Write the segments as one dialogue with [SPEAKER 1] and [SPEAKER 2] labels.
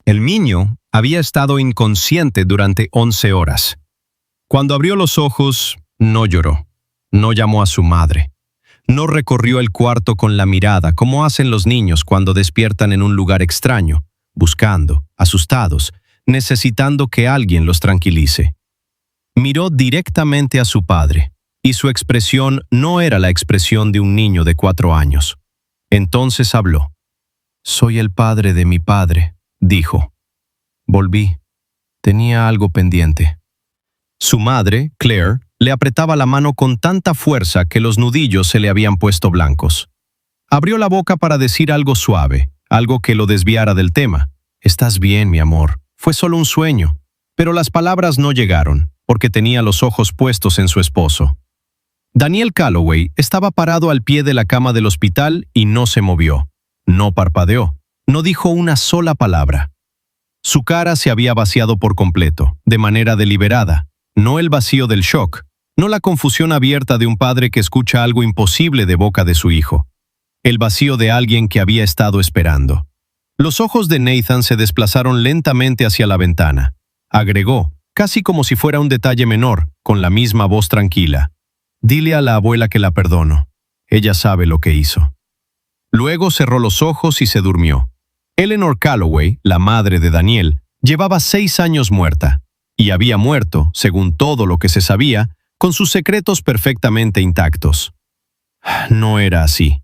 [SPEAKER 1] El niño había estado inconsciente durante 11 horas. Cuando abrió los ojos, no lloró, no llamó a su madre, no recorrió el cuarto con la mirada como hacen los niños cuando despiertan en un lugar extraño, buscando, asustados, necesitando que alguien los tranquilice. Miró directamente a su padre, y su expresión no era la expresión de un niño de 4 años. Entonces habló. «Soy el padre de mi padre», dijo. «Volví. Tenía algo pendiente». Su madre, Claire, le apretaba la mano con tanta fuerza que los nudillos se le habían puesto blancos. Abrió la boca para decir algo suave, algo que lo desviara del tema. «Estás bien, mi amor. Fue solo un sueño». Pero las palabras no llegaron, porque tenía los ojos puestos en su esposo. Daniel Calloway estaba parado al pie de la cama del hospital y no se movió. No parpadeó. No dijo una sola palabra. Su cara se había vaciado por completo, de manera deliberada. No el vacío del shock, no la confusión abierta de un padre que escucha algo imposible de boca de su hijo. El vacío de alguien que había estado esperando. Los ojos de Nathan se desplazaron lentamente hacia la ventana. Agregó, casi como si fuera un detalle menor, con la misma voz tranquila. «Dile a la abuela que la perdono. Ella sabe lo que hizo». Luego cerró los ojos y se durmió. Eleanor Calloway, la madre de Daniel, llevaba 6 años muerta, y había muerto, según todo lo que se sabía, con sus secretos perfectamente intactos. No era así.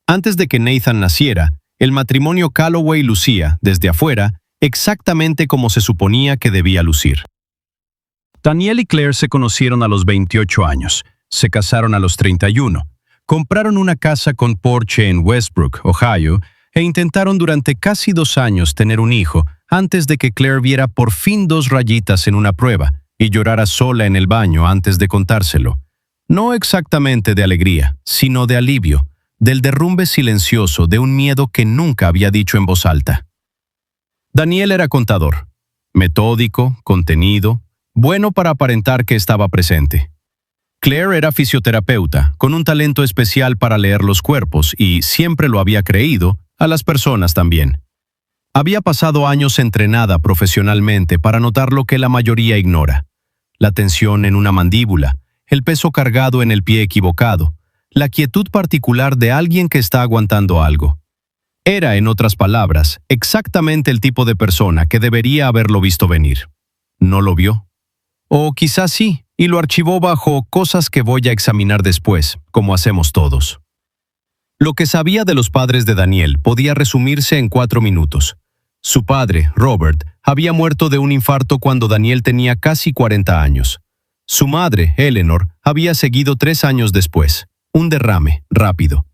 [SPEAKER 1] Antes de que Nathan naciera, el matrimonio Calloway lucía, desde afuera, exactamente como se suponía que debía lucir. Daniel y Claire se conocieron a los 28 años, se casaron a los 31, compraron una casa con porche en Westbrook, Ohio, e intentaron durante casi 2 años tener un hijo antes de que Claire viera por fin 2 rayitas en una prueba y llorara sola en el baño antes de contárselo. No exactamente de alegría, sino de alivio, del derrumbe silencioso de un miedo que nunca había dicho en voz alta. Daniel era contador, metódico, contenido, bueno para aparentar que estaba presente. Claire era fisioterapeuta, con un talento especial para leer los cuerpos y, siempre lo había creído, a las personas también. Había pasado años entrenada profesionalmente para notar lo que la mayoría ignora. La tensión en una mandíbula, el peso cargado en el pie equivocado, la quietud particular de alguien que está aguantando algo. Era, en otras palabras, exactamente el tipo de persona que debería haberlo visto venir. No lo vio. O quizás sí, y lo archivó bajo cosas que voy a examinar después, como hacemos todos. Lo que sabía de los padres de Daniel podía resumirse en 4 minutos. Su padre, Robert, había muerto de un infarto cuando Daniel tenía casi 40 años. Su madre, Eleanor, había seguido 3 años después. Un derrame, rápido.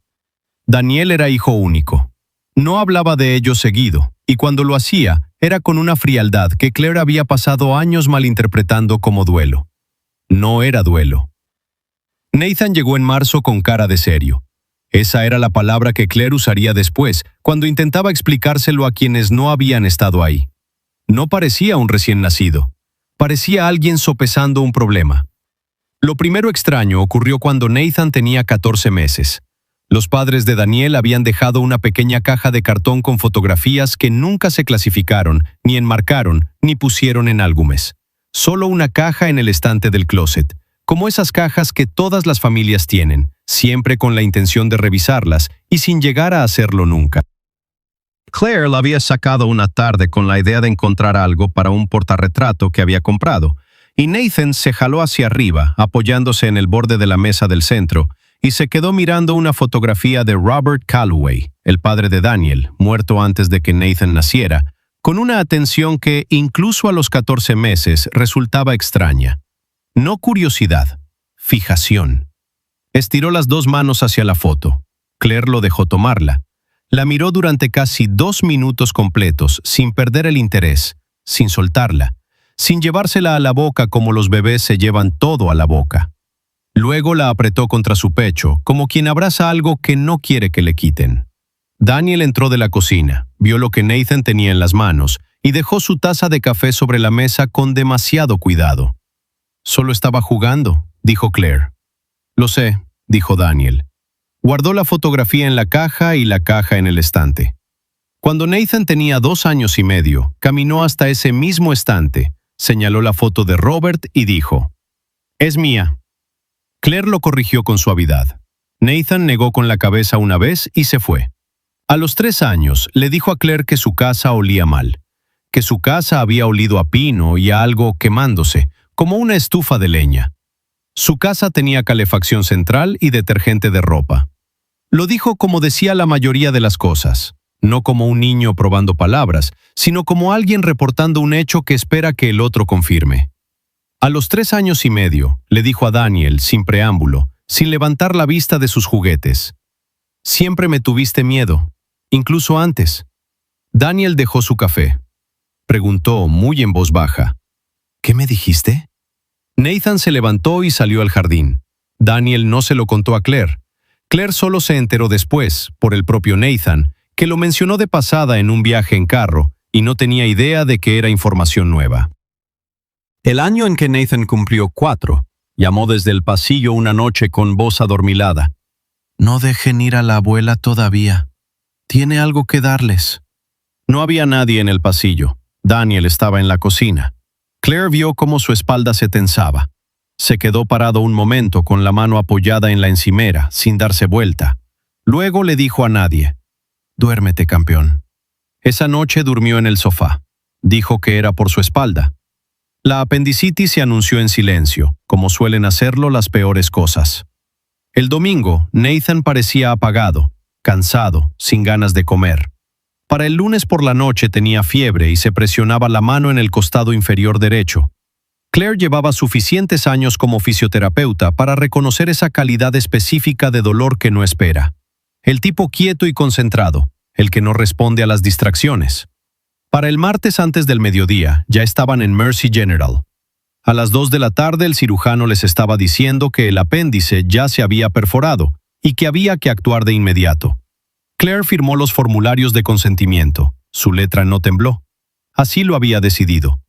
[SPEAKER 1] Daniel era hijo único. No hablaba de ello seguido, y cuando lo hacía, era con una frialdad que Claire había pasado años malinterpretando como duelo. No era duelo. Nathan llegó en marzo con cara de serio. Esa era la palabra que Claire usaría después, cuando intentaba explicárselo a quienes no habían estado ahí. No parecía un recién nacido. Parecía alguien sopesando un problema. Lo primero extraño ocurrió cuando Nathan tenía 14 meses. Los padres de Daniel habían dejado una pequeña caja de cartón con fotografías que nunca se clasificaron, ni enmarcaron, ni pusieron en álbumes. Solo una caja en el estante del closet, como esas cajas que todas las familias tienen, siempre con la intención de revisarlas y sin llegar a hacerlo nunca. Claire la había sacado una tarde con la idea de encontrar algo para un portarretrato que había comprado, y Nathan se jaló hacia arriba, apoyándose en el borde de la mesa del centro, y se quedó mirando una fotografía de Robert Calloway, el padre de Daniel, muerto antes de que Nathan naciera, con una atención que, incluso a los 14 meses, resultaba extraña. No curiosidad, fijación. Estiró las 2 manos hacia la foto. Claire lo dejó tomarla. La miró durante casi 2 minutos completos, sin perder el interés, sin soltarla, sin llevársela a la boca como los bebés se llevan todo a la boca. Luego la apretó contra su pecho, como quien abraza algo que no quiere que le quiten. Daniel entró de la cocina, vio lo que Nathan tenía en las manos y dejó su taza de café sobre la mesa con demasiado cuidado. «Solo estaba jugando», dijo Claire. «Lo sé», dijo Daniel. Guardó la fotografía en la caja y la caja en el estante. Cuando Nathan tenía 2 años y medio, caminó hasta ese mismo estante, señaló la foto de Robert y dijo: «Es mía». Claire lo corrigió con suavidad. Nathan negó con la cabeza una vez y se fue. A los 3 años, le dijo a Claire que su casa olía mal, que su casa había olido a pino y a algo quemándose, como una estufa de leña. Su casa tenía calefacción central y detergente de ropa. Lo dijo como decía la mayoría de las cosas, no como un niño probando palabras, sino como alguien reportando un hecho que espera que el otro confirme. A los 3 años y medio, le dijo a Daniel, sin preámbulo, sin levantar la vista de sus juguetes: «Siempre me tuviste miedo, incluso antes». Daniel dejó su café. Preguntó, muy en voz baja: «¿Qué me dijiste?». Nathan se levantó y salió al jardín. Daniel no se lo contó a Claire. Claire solo se enteró después, por el propio Nathan, que lo mencionó de pasada en un viaje en carro y no tenía idea de que era información nueva. El año en que Nathan cumplió 4, llamó desde el pasillo una noche con voz adormilada: «No dejen ir a la abuela todavía. Tiene algo que darles». No había nadie en el pasillo. Daniel estaba en la cocina. Claire vio cómo su espalda se tensaba. Se quedó parado un momento con la mano apoyada en la encimera, sin darse vuelta. Luego le dijo a nadie: «Duérmete, campeón». Esa noche durmió en el sofá. Dijo que era por su espalda. La apendicitis se anunció en silencio, como suelen hacerlo las peores cosas. El domingo, Nathan parecía apagado, cansado, sin ganas de comer. Para el lunes por la noche tenía fiebre y se presionaba la mano en el costado inferior derecho. Claire llevaba suficientes años como fisioterapeuta para reconocer esa calidad específica de dolor que no espera. El tipo quieto y concentrado, el que no responde a las distracciones. Para el martes antes del mediodía, ya estaban en Mercy General. A las 2 de la tarde el cirujano les estaba diciendo que el apéndice ya se había perforado y que había que actuar de inmediato. Claire firmó los formularios de consentimiento. Su letra no tembló. Así lo había decidido.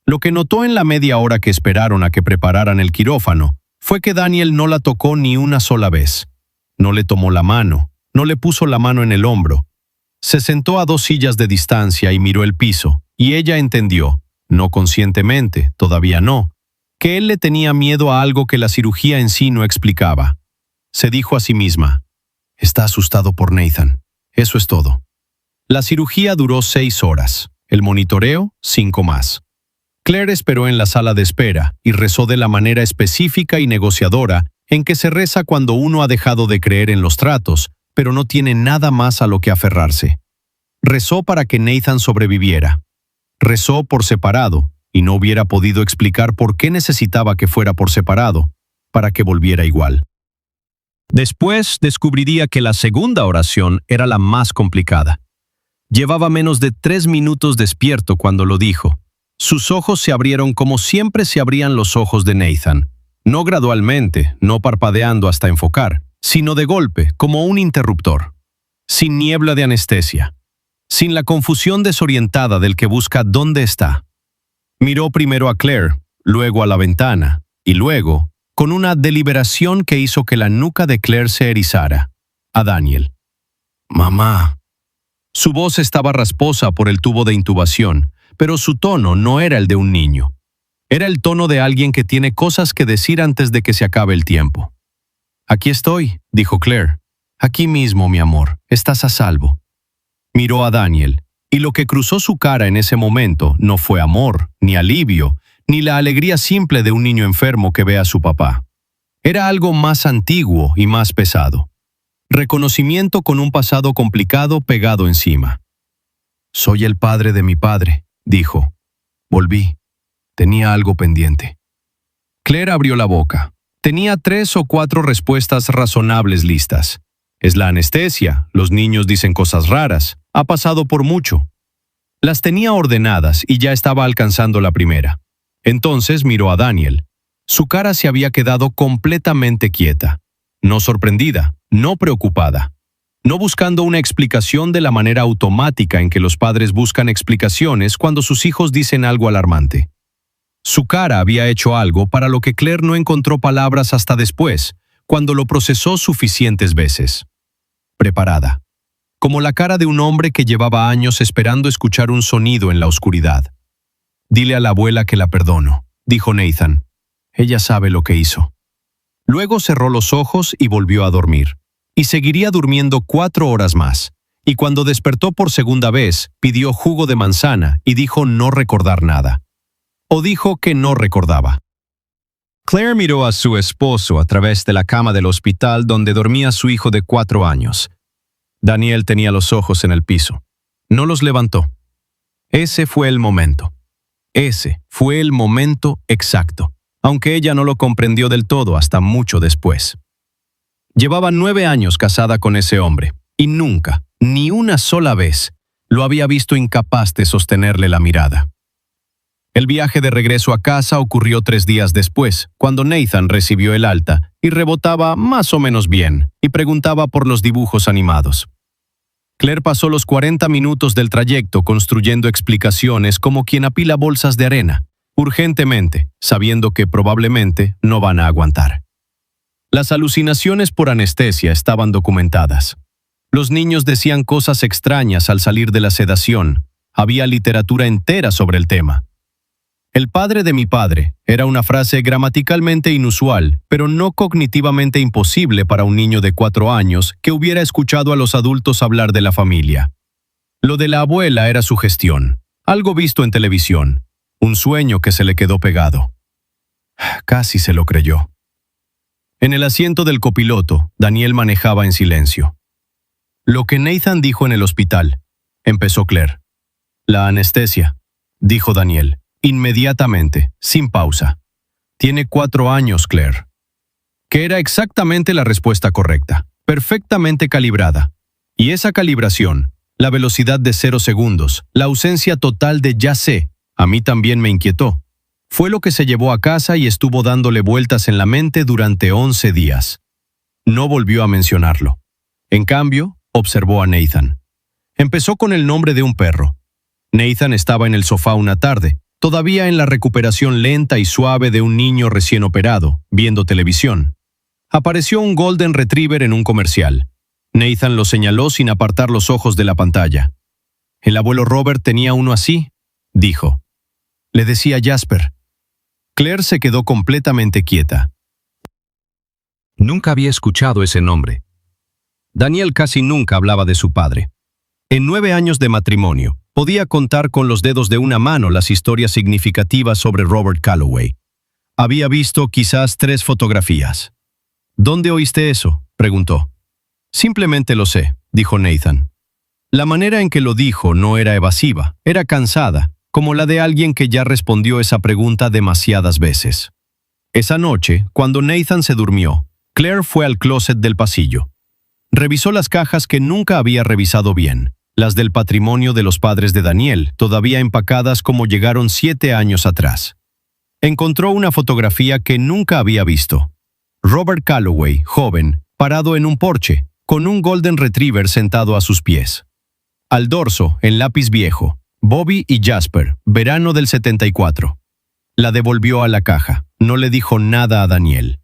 [SPEAKER 1] Lo que notó en la media hora que esperaron a que prepararan el quirófano fue que Daniel no la tocó ni una sola vez. No le tomó la mano, no le puso la mano en el hombro. Se sentó a 2 sillas de distancia y miró el piso, y ella entendió, no conscientemente, todavía no, que él le tenía miedo a algo que la cirugía en sí no explicaba. Se dijo a sí misma: «Está asustado por Nathan. Eso es todo». La cirugía duró 6 horas, el monitoreo 5 más. Claire esperó en la sala de espera y rezó de la manera específica y negociadora en que se reza cuando uno ha dejado de creer en los tratos, pero no tiene nada más a lo que aferrarse. Rezó para que Nathan sobreviviera. Rezó por separado, y no hubiera podido explicar por qué necesitaba que fuera por separado, para que volviera igual. Después descubriría que la segunda oración era la más complicada. Llevaba menos de 3 minutos despierto cuando lo dijo. Sus ojos se abrieron como siempre se abrían los ojos de Nathan. No gradualmente, no parpadeando hasta enfocar, sino de golpe, como un interruptor. Sin niebla de anestesia. Sin la confusión desorientada del que busca dónde está. Miró primero a Claire, luego a la ventana, y luego, con una deliberación que hizo que la nuca de Claire se erizara, a Daniel. «Mamá». Su voz estaba rasposa por el tubo de intubación, pero su tono no era el de un niño. Era el tono de alguien que tiene cosas que decir antes de que se acabe el tiempo. «Aquí estoy», dijo Claire. «Aquí mismo, mi amor, estás a salvo». Miró a Daniel, y lo que cruzó su cara en ese momento no fue amor, ni alivio, ni la alegría simple de un niño enfermo que ve a su papá. Era algo más antiguo y más pesado. Reconocimiento con un pasado complicado pegado encima. «Soy el padre de mi padre», dijo. «Volví. Tenía algo pendiente». Claire abrió la boca. Tenía 3 o 4 respuestas razonables listas. Es la anestesia, los niños dicen cosas raras, ha pasado por mucho. Las tenía ordenadas y ya estaba alcanzando la primera. Entonces miró a Daniel. Su cara se había quedado completamente quieta. No sorprendida, no preocupada. No buscando una explicación de la manera automática en que los padres buscan explicaciones cuando sus hijos dicen algo alarmante. Su cara había hecho algo para lo que Claire no encontró palabras hasta después, cuando lo procesó suficientes veces. Preparada. como la cara de un hombre que llevaba años esperando escuchar un sonido en la oscuridad. «Dile a la abuela que la perdono», dijo Nathan. «Ella sabe lo que hizo». Luego cerró los ojos y volvió a dormir. Y seguiría durmiendo 4 horas más. Y cuando despertó por segunda vez, pidió jugo de manzana y dijo no recordar nada. O dijo que no recordaba. Claire miró a su esposo a través de la cama del hospital donde dormía su hijo de 4 años. Daniel tenía los ojos en el piso. No los levantó. Ese fue el momento. Ese fue el momento exacto, aunque ella no lo comprendió del todo hasta mucho después. Llevaba 9 años casada con ese hombre, y nunca, ni una sola vez, lo había visto incapaz de sostenerle la mirada. El viaje de regreso a casa ocurrió 3 días después, cuando Nathan recibió el alta y rebotaba más o menos bien, y preguntaba por los dibujos animados. Claire pasó los 40 minutos del trayecto construyendo explicaciones como quien apila bolsas de arena, urgentemente, sabiendo que probablemente no van a aguantar. Las alucinaciones por anestesia estaban documentadas. Los niños decían cosas extrañas al salir de la sedación. Había literatura entera sobre el tema. El padre de mi padre era una frase gramaticalmente inusual, pero no cognitivamente imposible para un niño de 4 años que hubiera escuchado a los adultos hablar de la familia. Lo de la abuela era sugestión, algo visto en televisión, un sueño que se le quedó pegado. Casi se lo creyó. En el asiento del copiloto, Daniel manejaba en silencio. Lo que Nathan dijo en el hospital, empezó Claire. La anestesia, dijo Daniel. Inmediatamente, sin pausa. Tiene 4 años, Claire. Que era exactamente la respuesta correcta, perfectamente calibrada. Y esa calibración, la velocidad de 0 segundos, la ausencia total de ya sé, a mí también me inquietó. Fue lo que se llevó a casa y estuvo dándole vueltas en la mente durante 11 días. No volvió a mencionarlo. En cambio, observó a Nathan. Empezó con el nombre de un perro. Nathan estaba en el sofá una tarde, todavía en la recuperación lenta y suave de un niño recién operado, viendo televisión. Apareció un Golden Retriever en un comercial. Nathan lo señaló sin apartar los ojos de la pantalla. «El abuelo Robert tenía uno así», dijo. Le decía Jasper. Claire se quedó completamente quieta. Nunca había escuchado ese nombre. Daniel casi nunca hablaba de su padre. En 9 años de matrimonio, podía contar con los dedos de una mano las historias significativas sobre Robert Calloway. Había visto quizás 3 fotografías. «¿Dónde oíste eso?», preguntó. «Simplemente lo sé», dijo Nathan. La manera en que lo dijo no era evasiva, era cansada, como la de alguien que ya respondió esa pregunta demasiadas veces. Esa noche, cuando Nathan se durmió, Claire fue al closet del pasillo. Revisó las cajas que nunca había revisado bien, las del patrimonio de los padres de Daniel, todavía empacadas como llegaron 7 años atrás. Encontró una fotografía que nunca había visto. Robert Calloway, joven, parado en un porche, con un Golden Retriever sentado a sus pies. Al dorso, en lápiz viejo, Bobby y Jasper, verano del 74. La devolvió a la caja, no le dijo nada a Daniel.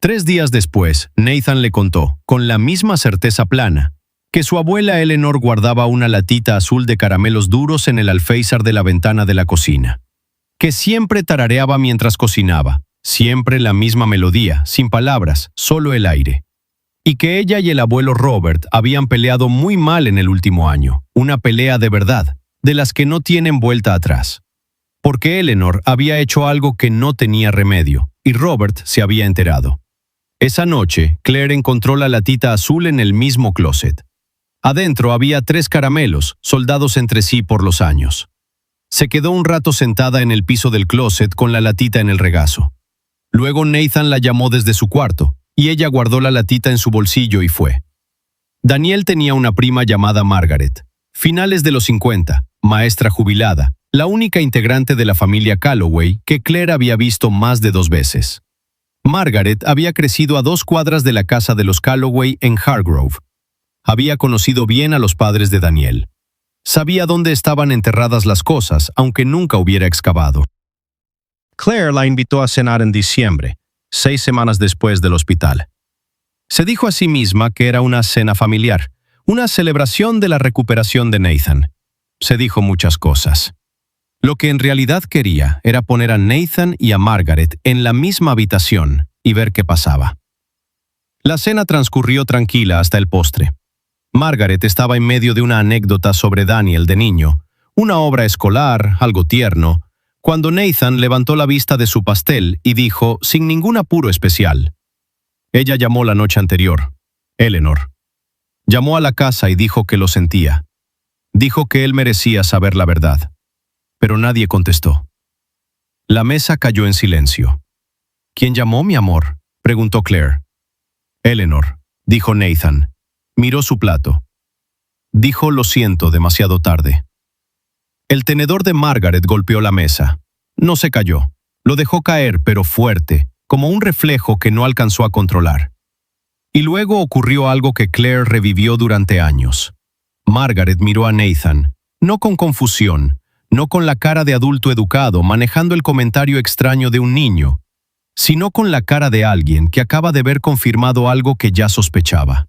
[SPEAKER 1] 3 días después, Nathan le contó, con la misma certeza plana, que su abuela Eleanor guardaba una latita azul de caramelos duros en el alféizar de la ventana de la cocina. Que siempre tarareaba mientras cocinaba, siempre la misma melodía, sin palabras, solo el aire. Y que ella y el abuelo Robert habían peleado muy mal en el último año, una pelea de verdad, de las que no tienen vuelta atrás. Porque Eleanor había hecho algo que no tenía remedio, y Robert se había enterado. Esa noche, Claire encontró la latita azul en el mismo closet. Adentro había 3 caramelos, soldados entre sí por los años. Se quedó un rato sentada en el piso del closet con la latita en el regazo. Luego Nathan la llamó desde su cuarto, y ella guardó la latita en su bolsillo y fue. Daniel tenía una prima llamada Margaret, finales de los 50, maestra jubilada, la única integrante de la familia Calloway que Claire había visto más de 2 veces. Margaret había crecido a 2 cuadras de la casa de los Calloway en Hargrove. Había conocido bien a los padres de Daniel. Sabía dónde estaban enterradas las cosas, aunque nunca hubiera excavado. Claire la invitó a cenar en diciembre, 6 semanas después del hospital. Se dijo a sí misma que era una cena familiar, Una celebración de la recuperación de Nathan. Se dijo muchas cosas. Lo que en realidad quería era poner a Nathan y a Margaret en la misma habitación y ver qué pasaba. La cena transcurrió tranquila hasta el postre. Margaret estaba en medio de una anécdota sobre Daniel de niño, una obra escolar, algo tierno, cuando Nathan levantó la vista de su pastel y dijo, sin ningún apuro especial. Ella llamó la noche anterior, Eleanor. Llamó a la casa y dijo que lo sentía. Dijo que él merecía saber la verdad. Pero nadie contestó. La mesa cayó en silencio. ¿Quién llamó, mi amor?, preguntó Claire. Eleanor, dijo Nathan. Miró su plato. Dijo, lo siento, demasiado tarde. El tenedor de Margaret golpeó la mesa. No se cayó. Lo dejó caer, pero fuerte, como un reflejo que no alcanzó a controlar. Y luego ocurrió algo que Claire revivió durante años. Margaret miró a Nathan, no con confusión, no con la cara de adulto educado manejando el comentario extraño de un niño, sino con la cara de alguien que acaba de ver confirmado algo que ya sospechaba.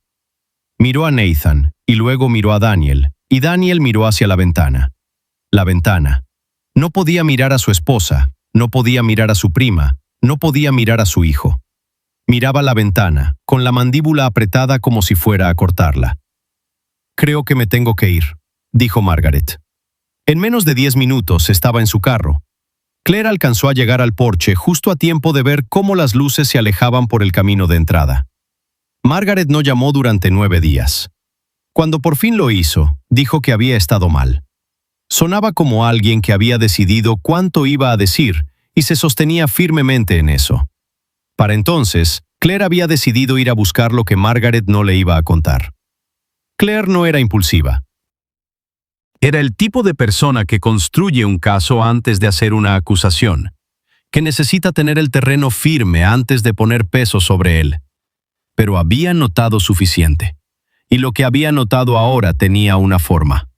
[SPEAKER 1] Miró a Nathan, y luego miró a Daniel, y Daniel miró hacia la ventana. La ventana. No podía mirar a su esposa, no podía mirar a su prima, no podía mirar a su hijo. Miraba la ventana, con la mandíbula apretada como si fuera a cortarla. Creo que me tengo que ir, dijo Margaret. En menos de 10 minutos estaba en su carro. Claire alcanzó a llegar al porche justo a tiempo de ver cómo las luces se alejaban por el camino de entrada. Margaret no llamó durante 9 días. Cuando por fin lo hizo, dijo que había estado mal. Sonaba como alguien que había decidido cuánto iba a decir y se sostenía firmemente en eso. Para entonces, Claire había decidido ir a buscar lo que Margaret no le iba a contar. Claire no era impulsiva. Era el tipo de persona que construye un caso antes de hacer una acusación, que necesita tener el terreno firme antes de poner peso sobre él. Pero había notado suficiente, y lo que había notado ahora tenía una forma.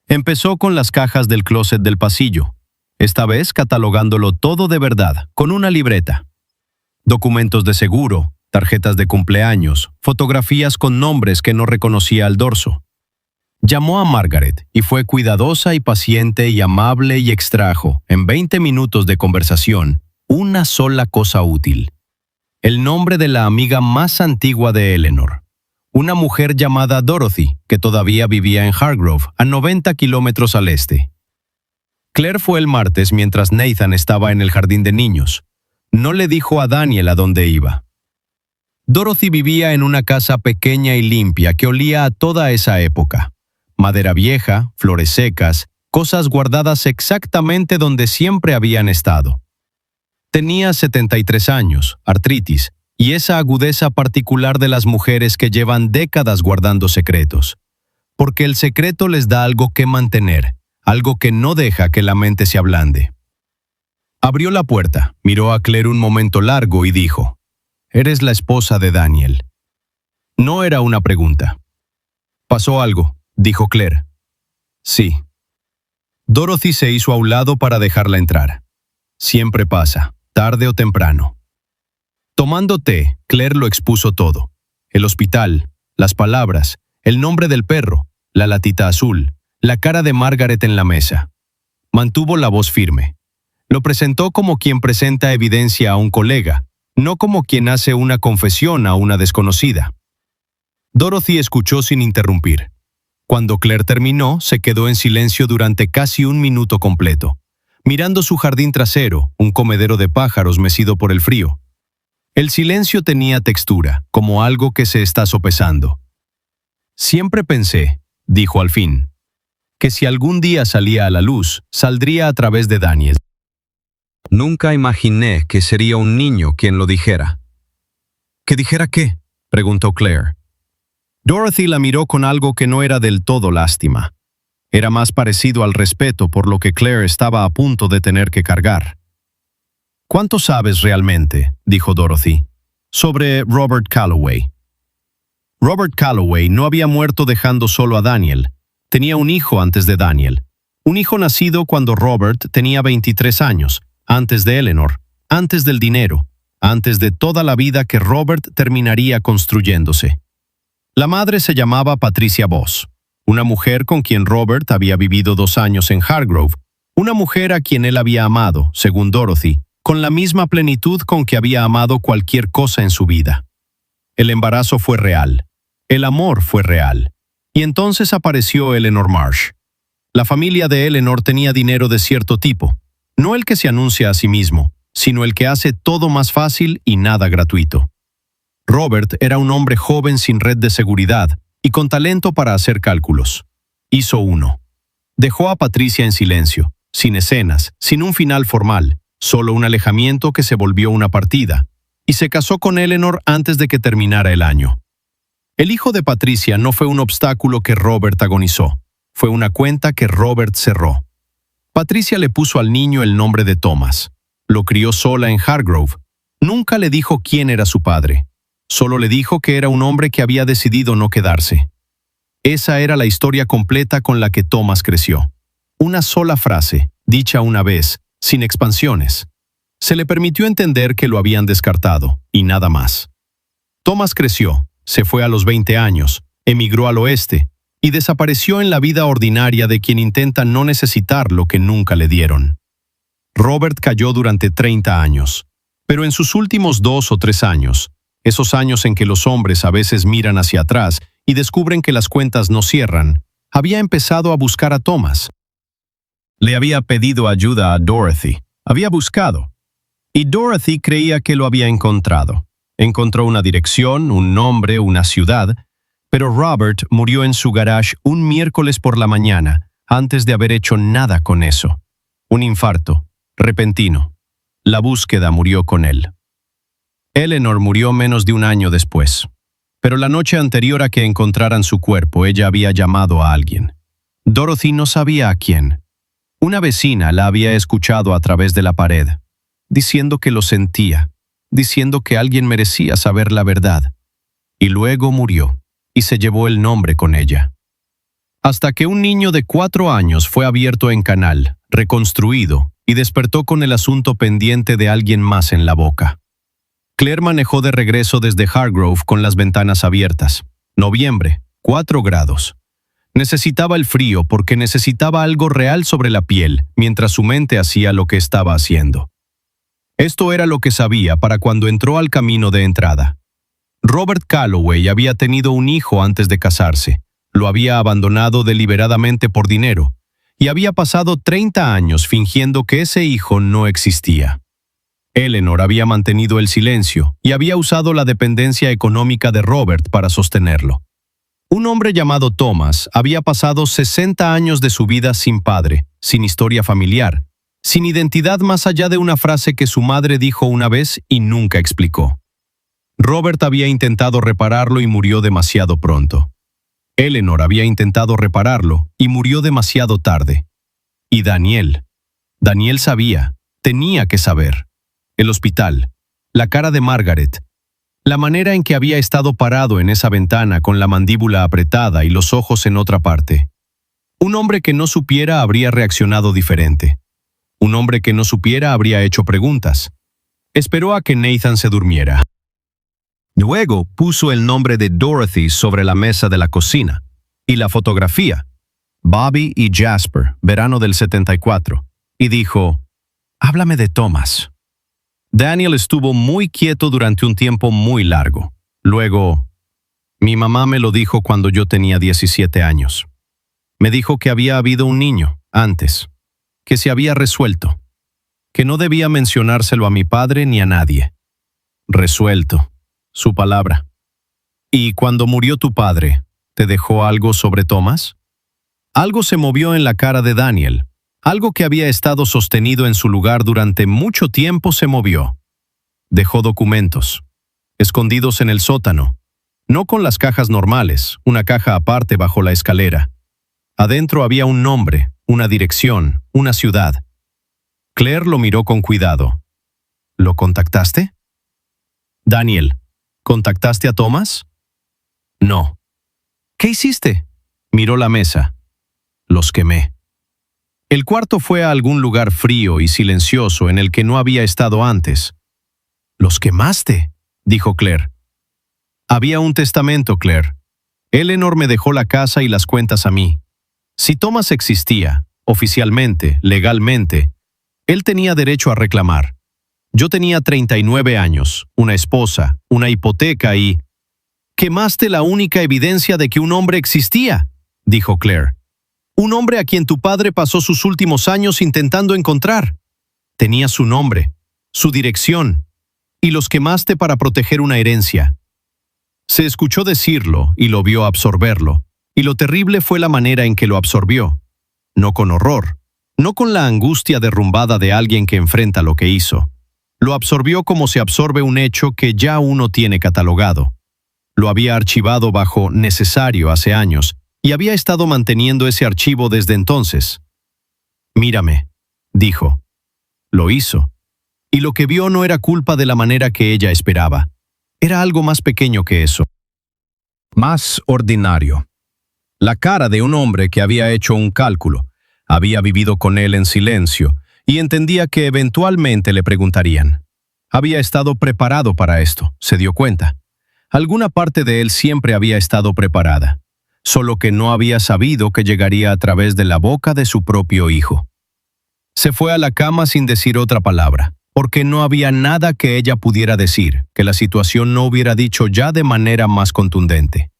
[SPEAKER 1] Empezó con las cajas del closet del pasillo, esta vez catalogándolo todo de verdad, con una libreta. Documentos de seguro, tarjetas de cumpleaños, fotografías con nombres que no reconocía al dorso. Llamó a Margaret y fue cuidadosa y paciente y amable y extrajo, en 20 minutos de conversación, una sola cosa útil. El nombre de la amiga más antigua de Eleanor. Una mujer llamada Dorothy, que todavía vivía en Hargrove, a 90 kilómetros al este. Claire fue el martes mientras Nathan estaba en el jardín de niños. No le dijo a Daniel a dónde iba. Dorothy vivía en una casa pequeña y limpia que olía a toda esa época. Madera vieja, flores secas, cosas guardadas exactamente donde siempre habían estado. Tenía 73 años, artritis, y esa agudeza particular de las mujeres que llevan décadas guardando secretos. Porque el secreto les da algo que mantener, algo que no deja que la mente se ablande. Abrió la puerta, miró a Claire un momento largo y dijo, «Eres la esposa de Daniel». No era una pregunta. «¿Pasó algo?», dijo Claire. «Sí». Dorothy se hizo a un lado para dejarla entrar. Siempre pasa, tarde o temprano. Tomando té, Claire lo expuso todo. El hospital, las palabras, el nombre del perro, la latita azul, la cara de Margaret en la mesa. Mantuvo la voz firme. Lo presentó como quien presenta evidencia a un colega, no como quien hace una confesión a una desconocida. Dorothy escuchó sin interrumpir. Cuando Claire terminó, se quedó en silencio durante casi 1 minuto completo, mirando su jardín trasero, un comedero de pájaros mecido por el frío. El silencio tenía textura, como algo que se está sopesando. «Siempre pensé», dijo al fin, «que si algún día salía a la luz, saldría a través de Daniel. Nunca imaginé que sería un niño quien lo dijera». «¿Que dijera qué?», preguntó Claire. Dorothy la miró con algo que no era del todo lástima. Era más parecido al respeto por lo que Claire estaba a punto de tener que cargar. «¿Cuánto sabes realmente?», dijo Dorothy, «sobre Robert Calloway?» Robert Calloway no había muerto dejando solo a Daniel. Tenía un hijo antes de Daniel. Un hijo nacido cuando Robert tenía 23 años, antes de Eleanor, antes del dinero, antes de toda la vida que Robert terminaría construyéndose. La madre se llamaba Patricia Voss, una mujer con quien Robert había vivido 2 años en Hargrove, una mujer a quien él había amado, según Dorothy, con la misma plenitud con que había amado cualquier cosa en su vida. El embarazo fue real, el amor fue real, y entonces apareció Eleanor Marsh. La familia de Eleanor tenía dinero de cierto tipo, no el que se anuncia a sí mismo, sino el que hace todo más fácil y nada gratuito. Robert era un hombre joven sin red de seguridad y con talento para hacer cálculos. Hizo uno. Dejó a Patricia en silencio, sin escenas, sin un final formal, solo un alejamiento que se volvió una partida, y se casó con Eleanor antes de que terminara el año. El hijo de Patricia no fue un obstáculo que Robert agonizó, fue una cuenta que Robert cerró. Patricia le puso al niño el nombre de Thomas. Lo crió sola en Hargrove. Nunca le dijo quién era su padre. Solo le dijo que era un hombre que había decidido no quedarse. Esa era la historia completa con la que Thomas creció. Una sola frase, dicha una vez, sin expansiones. Se le permitió entender que lo habían descartado, y nada más. Thomas creció, se fue a los 20 años, emigró al oeste, y desapareció en la vida ordinaria de quien intenta no necesitar lo que nunca le dieron. Robert cayó durante 30 años, pero en sus últimos 2 o 3 años, esos años en que los hombres a veces miran hacia atrás y descubren que las cuentas no cierran, había empezado a buscar a Thomas. Le había pedido ayuda a Dorothy, había buscado, y Dorothy creía que lo había encontrado. Encontró una dirección, un nombre, una ciudad, pero Robert murió en su garage un miércoles por la mañana, antes de haber hecho nada con eso. Un infarto, repentino. La búsqueda murió con él. Eleanor murió menos de un año después, pero la noche anterior a que encontraran su cuerpo, ella había llamado a alguien. Dorothy no sabía a quién. Una vecina la había escuchado a través de la pared, diciendo que lo sentía, diciendo que alguien merecía saber la verdad. Y luego murió, y se llevó el nombre con ella. Hasta que un niño de 4 años fue abierto en canal, reconstruido, y despertó con el asunto pendiente de alguien más en la boca. Claire manejó de regreso desde Hargrove con las ventanas abiertas. Noviembre, 4 grados. Necesitaba el frío porque necesitaba algo real sobre la piel, mientras su mente hacía lo que estaba haciendo. Esto era lo que sabía para cuando entró al camino de entrada. Robert Calloway había tenido un hijo antes de casarse, lo había abandonado deliberadamente por dinero, y había pasado 30 años fingiendo que ese hijo no existía. Eleanor había mantenido el silencio y había usado la dependencia económica de Robert para sostenerlo. Un hombre llamado Thomas había pasado 60 años de su vida sin padre, sin historia familiar, sin identidad más allá de una frase que su madre dijo una vez y nunca explicó. Robert había intentado repararlo y murió demasiado pronto. Eleanor había intentado repararlo y murió demasiado tarde. Y Daniel sabía, tenía que saber. El hospital, la cara de Margaret, la manera en que había estado parado en esa ventana con la mandíbula apretada y los ojos en otra parte. Un hombre que no supiera habría reaccionado diferente. Un hombre que no supiera habría hecho preguntas. Esperó a que Nathan se durmiera. Luego puso el nombre de Dorothy sobre la mesa de la cocina y la fotografía, Bobby y Jasper, verano del 74, y dijo, «Háblame de Thomas». Daniel estuvo muy quieto durante un tiempo muy largo. Luego, «Mi mamá me lo dijo cuando yo tenía 17 años. Me dijo que había habido un niño, antes, que se había resuelto, que no debía mencionárselo a mi padre ni a nadie. Resuelto. Su palabra. ¿Y cuando murió tu padre, te dejó algo sobre Thomas?» Algo se movió en la cara de Daniel. Algo que había estado sostenido en su lugar durante mucho tiempo se movió. Dejó documentos, escondidos en el sótano, no con las cajas normales, una caja aparte bajo la escalera. Adentro había un nombre, una dirección, una ciudad. Claire lo miró con cuidado. ¿Lo contactaste? Daniel, ¿contactaste a Thomas? No. ¿Qué hiciste? Miró la mesa. Los quemé. El cuarto fue a algún lugar frío y silencioso en el que no había estado antes. «¿Los quemaste?», dijo Claire. «Había un testamento, Claire. Eleanor me dejó la casa y las cuentas a mí. Si Thomas existía, oficialmente, legalmente, él tenía derecho a reclamar. Yo tenía 39 años, una esposa, una hipoteca y... «Quemaste la única evidencia de que un hombre existía», dijo Claire. «Un hombre a quien tu padre pasó sus últimos años intentando encontrar. Tenía su nombre, su dirección, y los quemaste para proteger una herencia». Se escuchó decirlo y lo vio absorberlo, y lo terrible fue la manera en que lo absorbió. No con horror, no con la angustia derrumbada de alguien que enfrenta lo que hizo. Lo absorbió como se absorbe un hecho que ya uno tiene catalogado. Lo había archivado bajo necesario hace años, y había estado manteniendo ese archivo desde entonces. «Mírame», dijo. Lo hizo. Y lo que vio no era culpa de la manera que ella esperaba. Era algo más pequeño que eso. Más ordinario. La cara de un hombre que había hecho un cálculo, había vivido con él en silencio y entendía que eventualmente le preguntarían. Había estado preparado para esto, se dio cuenta. Alguna parte de él siempre había estado preparada, solo que no había sabido que llegaría a través de la boca de su propio hijo. Se fue a la cama sin decir otra palabra, porque no había nada que ella pudiera decir, que la situación no hubiera dicho ya de manera más contundente.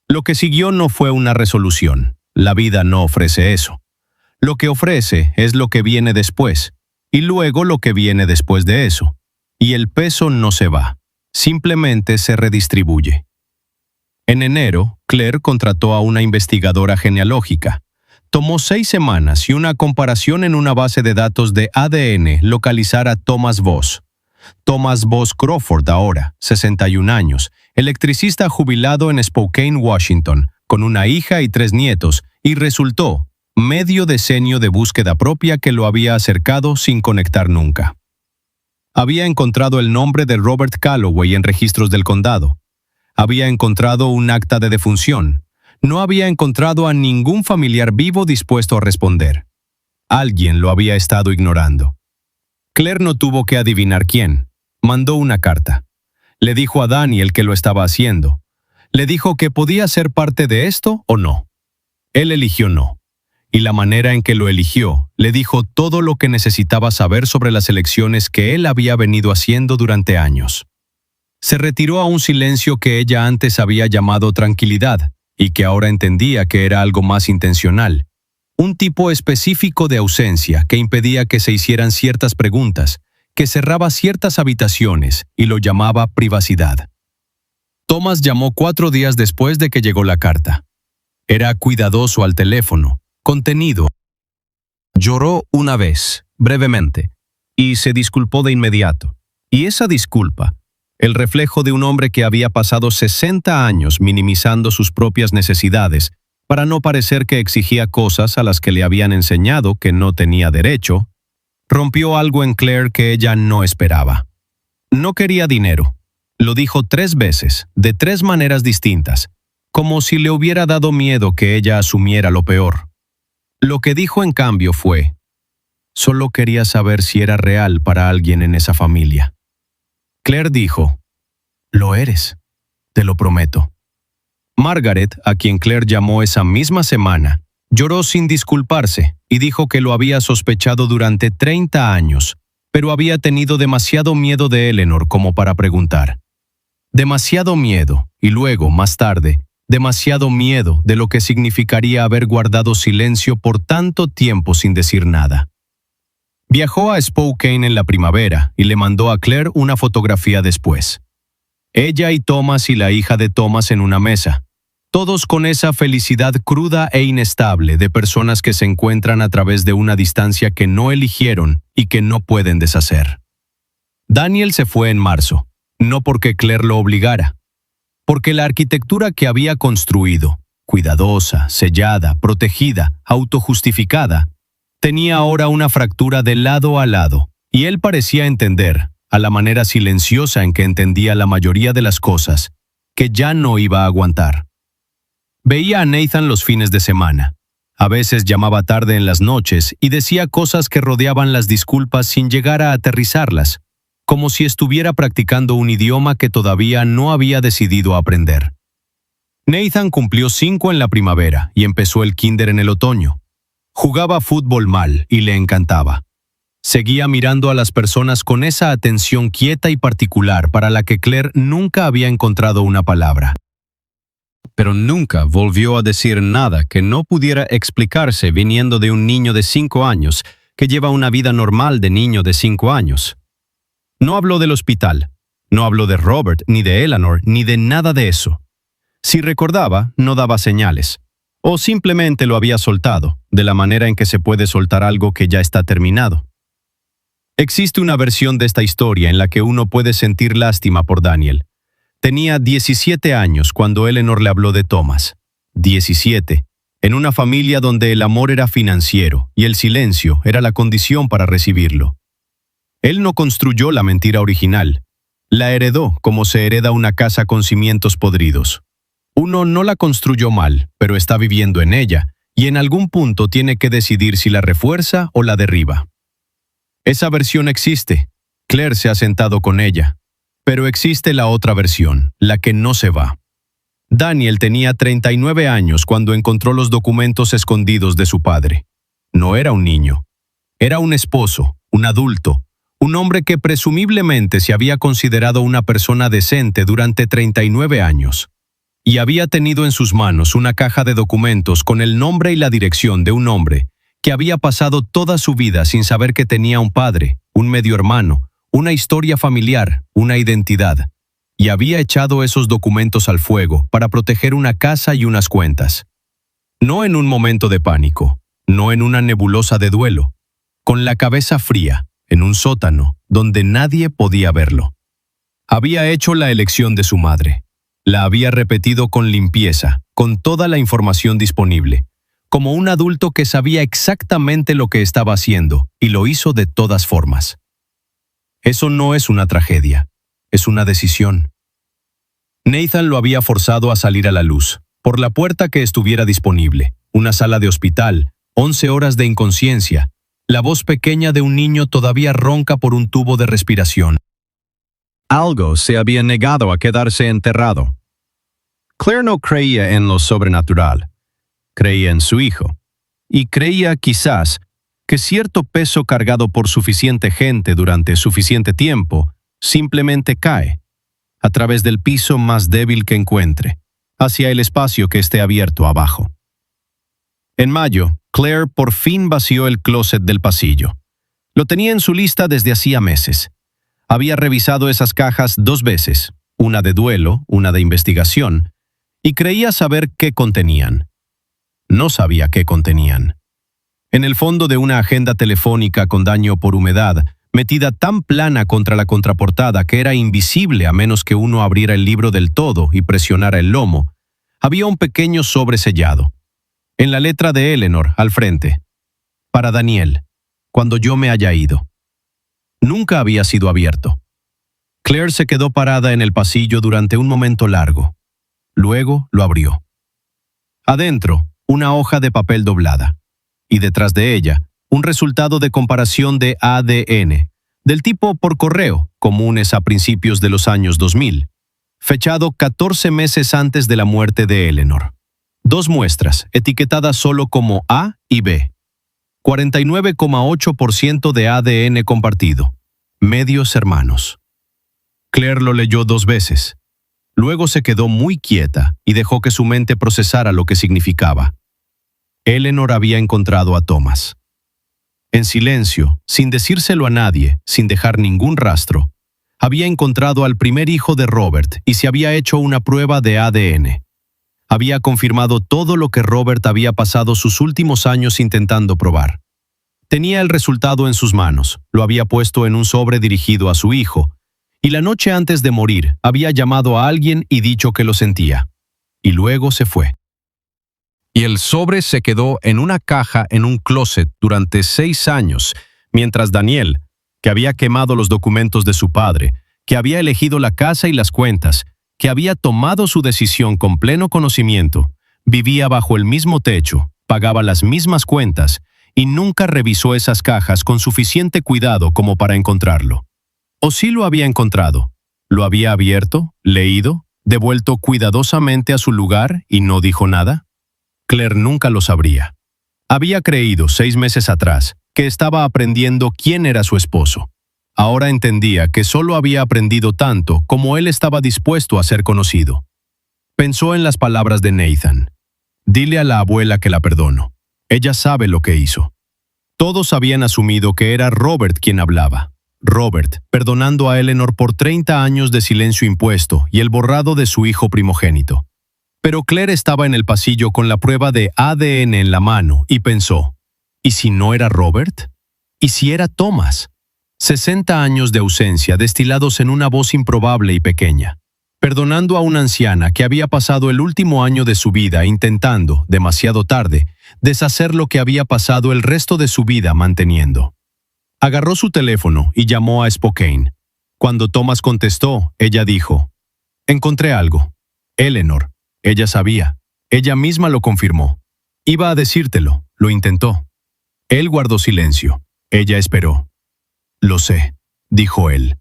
[SPEAKER 1] Lo que siguió no fue una resolución. La vida no ofrece eso. Lo que ofrece es lo que viene después, y luego lo que viene después de eso. Y el peso no se va, simplemente se redistribuye. En enero, Claire contrató a una investigadora genealógica. Tomó 6 semanas y una comparación en una base de datos de ADN localizar a Thomas Voss. Thomas Voss Crawford ahora, 61 años, electricista jubilado en Spokane, Washington, con una hija y 3 nietos, y resultó medio decenio de búsqueda propia que lo había acercado sin conectar nunca. Había encontrado el nombre de Robert Calloway en registros del condado. Había encontrado un acta de defunción. No había encontrado a ningún familiar vivo dispuesto a responder. Alguien lo había estado ignorando. Claire no tuvo que adivinar quién. Mandó una carta. Le dijo a Daniel que lo estaba haciendo. Le dijo que podía ser parte de esto o no. Él eligió no. Y la manera en que lo eligió, le dijo todo lo que necesitaba saber sobre las elecciones que él había venido haciendo durante años. Se retiró a un silencio que ella antes había llamado tranquilidad, y que ahora entendía que era algo más intencional. Un tipo específico de ausencia que impedía que se hicieran ciertas preguntas, que cerraba ciertas habitaciones y lo llamaba privacidad. Thomas llamó 4 días después de que llegó la carta. Era cuidadoso al teléfono, contenido. Lloró una vez, brevemente, y se disculpó de inmediato. Y esa disculpa, el reflejo de un hombre que había pasado 60 años minimizando sus propias necesidades para no parecer que exigía cosas a las que le habían enseñado que no tenía derecho, rompió algo en Claire que ella no esperaba. No quería dinero. Lo dijo 3 veces, de 3 maneras distintas, como si le hubiera dado miedo que ella asumiera lo peor. Lo que dijo en cambio fue: solo quería saber si era real para alguien en esa familia. Claire dijo: «Lo eres, te lo prometo». Margaret, a quien Claire llamó esa misma semana, lloró sin disculparse y dijo que lo había sospechado durante 30 años, pero había tenido demasiado miedo de Eleanor como para preguntar. Demasiado miedo, y luego, más tarde, demasiado miedo de lo que significaría haber guardado silencio por tanto tiempo sin decir nada. Viajó a Spokane en la primavera y le mandó a Claire una fotografía después. Ella y Thomas y la hija de Thomas en una mesa, todos con esa felicidad cruda e inestable de personas que se encuentran a través de una distancia que no eligieron y que no pueden deshacer. Daniel se fue en marzo, no porque Claire lo obligara, porque la arquitectura que había construido, cuidadosa, sellada, protegida, autojustificada, tenía ahora una fractura de lado a lado, y él parecía entender, a la manera silenciosa en que entendía la mayoría de las cosas, que ya no iba a aguantar. Veía a Nathan los fines de semana. A veces llamaba tarde en las noches y decía cosas que rodeaban las disculpas sin llegar a aterrizarlas, como si estuviera practicando un idioma que todavía no había decidido aprender. Nathan cumplió 5 en la primavera y empezó el kinder en el otoño. Jugaba fútbol mal y le encantaba. Seguía mirando a las personas con esa atención quieta y particular para la que Claire nunca había encontrado una palabra. Pero nunca volvió a decir nada que no pudiera explicarse viniendo de un niño de 5 años que lleva una vida normal de niño de 5 años. No habló del hospital, no habló de Robert, ni de Eleanor, ni de nada de eso. Si recordaba, no daba señales. O simplemente lo había soltado, de la manera en que se puede soltar algo que ya está terminado. Existe una versión de esta historia en la que uno puede sentir lástima por Daniel. Tenía 17 años cuando Eleanor le habló de Thomas. 17, en una familia donde el amor era financiero y el silencio era la condición para recibirlo. Él no construyó la mentira original. La heredó como se hereda una casa con cimientos podridos. Uno no la construyó mal, pero está viviendo en ella, y en algún punto tiene que decidir si la refuerza o la derriba. Esa versión existe. Claire se ha sentado con ella. Pero existe la otra versión, la que no se va. Daniel tenía 39 años cuando encontró los documentos escondidos de su padre. No era un niño. Era un esposo, un adulto, un hombre que presumiblemente se había considerado una persona decente durante 39 años. Y había tenido en sus manos una caja de documentos con el nombre y la dirección de un hombre que había pasado toda su vida sin saber que tenía un padre, un medio hermano, una historia familiar, una identidad, y había echado esos documentos al fuego para proteger una casa y unas cuentas. No en un momento de pánico, no en una nebulosa de duelo, con la cabeza fría, en un sótano, donde nadie podía verlo. Había hecho la elección de su madre. La había repetido con limpieza, con toda la información disponible, como un adulto que sabía exactamente lo que estaba haciendo, y lo hizo de todas formas. Eso no es una tragedia, es una decisión. Nathan lo había forzado a salir a la luz, por la puerta que estuviera disponible, una sala de hospital, 11 horas de inconsciencia, la voz pequeña de un niño todavía ronca por un tubo de respiración. Algo se había negado a quedarse enterrado. Claire no creía en lo sobrenatural, creía en su hijo, y creía quizás que cierto peso cargado por suficiente gente durante suficiente tiempo simplemente cae, a través del piso más débil que encuentre, hacia el espacio que esté abierto abajo. En mayo, Claire por fin vació el closet del pasillo. Lo tenía en su lista desde hacía meses. Había revisado esas cajas 2 veces, una de duelo, una de investigación, y creía saber qué contenían. No sabía qué contenían. En el fondo de una agenda telefónica con daño por humedad, metida tan plana contra la contraportada que era invisible a menos que uno abriera el libro del todo y presionara el lomo, había un pequeño sobre sellado. En la letra de Eleanor, al frente. Para Daniel, cuando yo me haya ido. Nunca había sido abierto. Claire se quedó parada en el pasillo durante un momento largo. Luego lo abrió. Adentro, una hoja de papel doblada. Y detrás de ella, un resultado de comparación de ADN, del tipo por correo, comunes a principios de los años 2000, fechado 14 meses antes de la muerte de Eleanor. 2 muestras, etiquetadas solo como A y B. 49,8% de ADN compartido. Medios hermanos. Claire lo leyó 2 veces. Luego se quedó muy quieta y dejó que su mente procesara lo que significaba. Eleanor había encontrado a Thomas. En silencio, sin decírselo a nadie, sin dejar ningún rastro, había encontrado al primer hijo de Robert y se había hecho una prueba de ADN. Había confirmado todo lo que Robert había pasado sus últimos años intentando probar. Tenía el resultado en sus manos, lo había puesto en un sobre dirigido a su hijo, y la noche antes de morir había llamado a alguien y dicho que lo sentía. Y luego se fue. Y el sobre se quedó en una caja en un closet durante 6 años, mientras Daniel, que había quemado los documentos de su padre, que había elegido la casa y las cuentas, que había tomado su decisión con pleno conocimiento, vivía bajo el mismo techo, pagaba las mismas cuentas y nunca revisó esas cajas con suficiente cuidado como para encontrarlo. O sí lo había encontrado, lo había abierto, leído, devuelto cuidadosamente a su lugar y no dijo nada? Claire nunca lo sabría. Había creído 6 meses atrás que estaba aprendiendo quién era su esposo. Ahora entendía que solo había aprendido tanto como él estaba dispuesto a ser conocido. Pensó en las palabras de Nathan. Dile a la abuela que la perdono. Ella sabe lo que hizo. Todos habían asumido que era Robert quien hablaba. Robert, perdonando a Eleanor por 30 años de silencio impuesto y el borrado de su hijo primogénito. Pero Claire estaba en el pasillo con la prueba de ADN en la mano y pensó, ¿y si no era Robert? ¿Y si era Thomas? 60 años de ausencia destilados en una voz improbable y pequeña, perdonando a una anciana que había pasado el último año de su vida intentando, demasiado tarde, deshacer lo que había pasado el resto de su vida manteniendo. Agarró su teléfono y llamó a Spokane. Cuando Thomas contestó, ella dijo, «Encontré algo. Eleanor». Ella sabía. Ella misma lo confirmó. Iba a decírtelo. Lo intentó. Él guardó silencio. Ella esperó. «Lo sé», dijo él.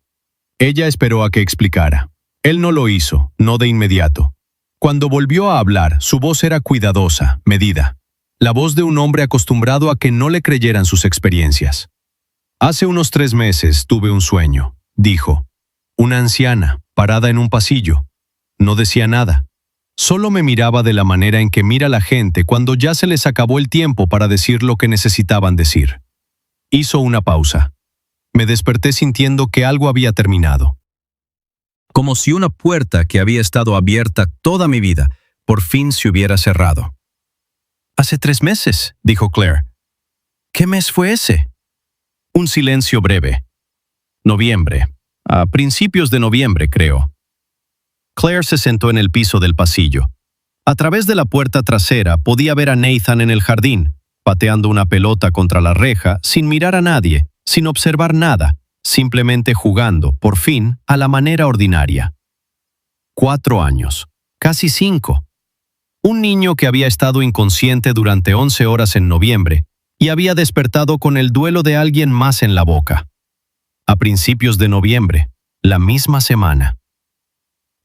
[SPEAKER 1] Ella esperó a que explicara. Él no lo hizo, no de inmediato. Cuando volvió a hablar, su voz era cuidadosa, medida. La voz de un hombre acostumbrado a que no le creyeran sus experiencias. «Hace unos 3 meses tuve un sueño», dijo. «Una anciana, parada en un pasillo. No decía nada. Solo me miraba de la manera en que mira la gente cuando ya se les acabó el tiempo para decir lo que necesitaban decir». Hizo una pausa. Me desperté sintiendo que algo había terminado. Como si una puerta que había estado abierta toda mi vida, por fin se hubiera cerrado. «Hace 3 meses», dijo Claire. «¿Qué mes fue ese?» Un silencio breve. Noviembre. A principios de noviembre, creo. Claire se sentó en el piso del pasillo. A través de la puerta trasera podía ver a Nathan en el jardín, pateando una pelota contra la reja, sin mirar a nadie, sin observar nada, simplemente jugando, por fin, a la manera ordinaria. 4 años. Casi 5. Un niño que había estado inconsciente durante 11 horas en noviembre y había despertado con el duelo de alguien más en la boca. A principios de noviembre, la misma semana.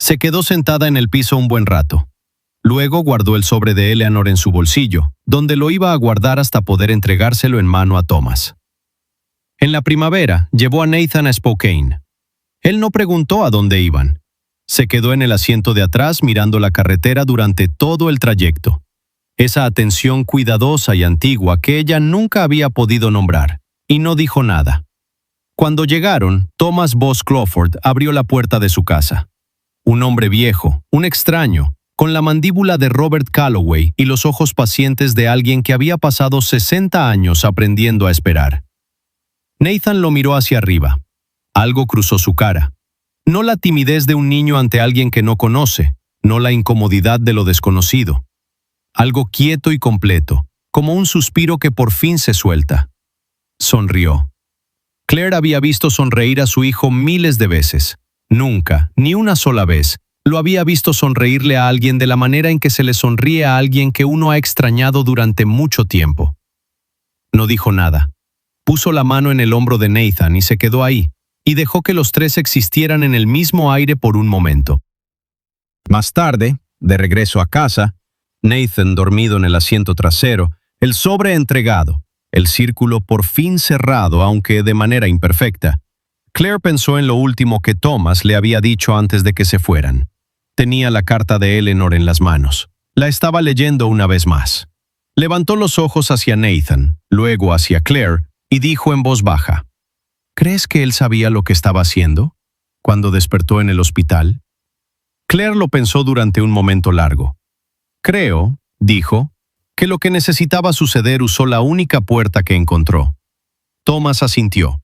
[SPEAKER 1] Se quedó sentada en el piso un buen rato. Luego guardó el sobre de Eleanor en su bolsillo, donde lo iba a guardar hasta poder entregárselo en mano a Thomas. En la primavera, llevó a Nathan a Spokane. Él no preguntó a dónde iban. Se quedó en el asiento de atrás mirando la carretera durante todo el trayecto. Esa atención cuidadosa y antigua que ella nunca había podido nombrar, y no dijo nada. Cuando llegaron, Thomas Boss Crawford abrió la puerta de su casa. Un hombre viejo, un extraño, con la mandíbula de Robert Calloway y los ojos pacientes de alguien que había pasado 60 años aprendiendo a esperar. Nathan lo miró hacia arriba. Algo cruzó su cara. No la timidez de un niño ante alguien que no conoce, no la incomodidad de lo desconocido. Algo quieto y completo, como un suspiro que por fin se suelta. Sonrió. Claire había visto sonreír a su hijo miles de veces. Nunca, ni una sola vez, lo había visto sonreírle a alguien de la manera en que se le sonríe a alguien que uno ha extrañado durante mucho tiempo. No dijo nada. Puso la mano en el hombro de Nathan y se quedó ahí, y dejó que los 3 existieran en el mismo aire por un momento. Más tarde, de regreso a casa, Nathan dormido en el asiento trasero, el sobre entregado, el círculo por fin cerrado aunque de manera imperfecta. Claire pensó en lo último que Thomas le había dicho antes de que se fueran. Tenía la carta de Eleanor en las manos. La estaba leyendo una vez más. Levantó los ojos hacia Nathan, luego hacia Claire, y dijo en voz baja, «¿Crees que él sabía lo que estaba haciendo cuando despertó en el hospital?» Claire lo pensó durante un momento largo. «Creo», dijo, «que lo que necesitaba suceder usó la única puerta que encontró». Thomas asintió.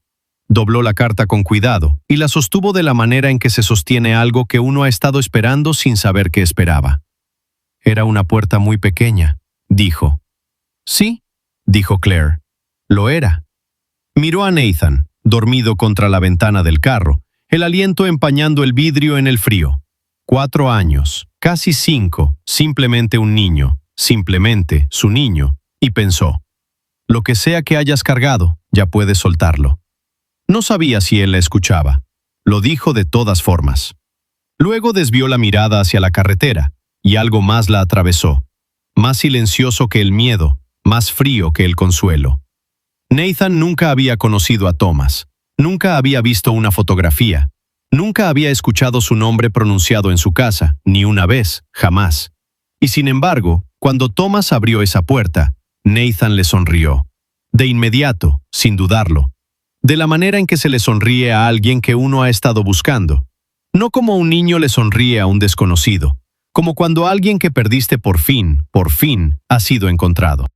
[SPEAKER 1] Dobló la carta con cuidado y la sostuvo de la manera en que se sostiene algo que uno ha estado esperando sin saber qué esperaba. «Era una puerta muy pequeña», dijo. «Sí», dijo Claire. «Lo era». Miró a Nathan, dormido contra la ventana del carro, el aliento empañando el vidrio en el frío. 4 años, casi 5, simplemente un niño, simplemente su niño, y pensó, «Lo que sea que hayas cargado, ya puedes soltarlo». No sabía si él la escuchaba. Lo dijo de todas formas. Luego desvió la mirada hacia la carretera, y algo más la atravesó. Más silencioso que el miedo, más frío que el consuelo. Nathan nunca había conocido a Thomas. Nunca había visto una fotografía. Nunca había escuchado su nombre pronunciado en su casa, ni una vez, jamás. Y sin embargo, cuando Thomas abrió esa puerta, Nathan le sonrió. De inmediato, sin dudarlo. De la manera en que se le sonríe a alguien que uno ha estado buscando. No como un niño le sonríe a un desconocido, como cuando alguien que perdiste por fin, ha sido encontrado.